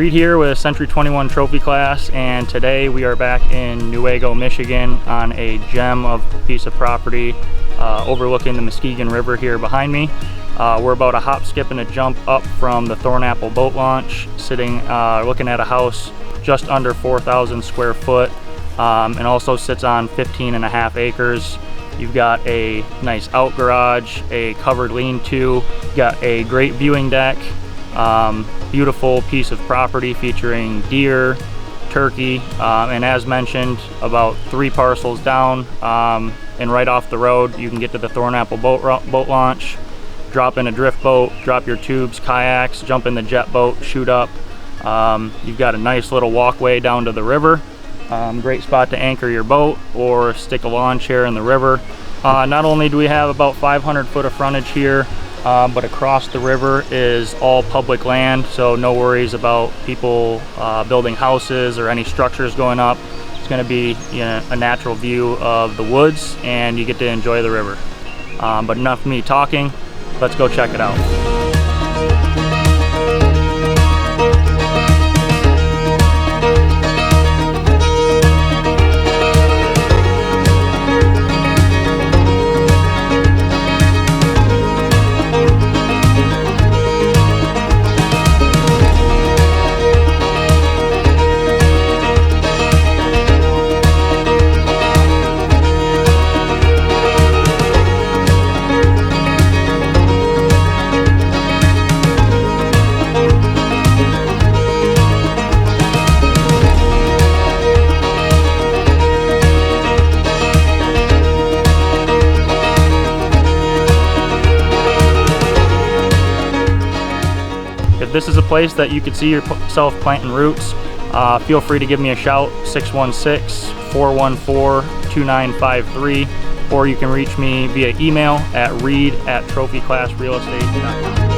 Reed here with Century 21 Trophy Class, and today we are back in Newaygo, Michigan on a gem of piece of property overlooking the Muskegon River here behind me. We're about a hop, skip, and a jump up from the Thornapple boat launch, sitting looking at a house just under 4,000 square foot, and also sits on 15.5 acres. You've got a nice out garage, a covered lean-to, got a great viewing deck, beautiful piece of property featuring deer, turkey, and as mentioned, about 3 parcels down and right off the road you can get to the Thornapple boat launch, drop in a drift boat, drop your tubes, kayaks, jump in the jet boat, shoot up. You've got a nice little walkway down to the river. Great spot to anchor your boat or stick a lawn chair in the river. Not only do we have about 500 foot of frontage here, but across the river is all public land, so no worries about people building houses or any structures going up. It's going to be, you know, a natural view of the woods, and you get to enjoy the river. But enough of me talking, let's go check it out. If this is a place that you could see yourself planting roots, feel free to give me a shout, 616-414-2953, or you can reach me via email at reed@trophyclassrealestate.com.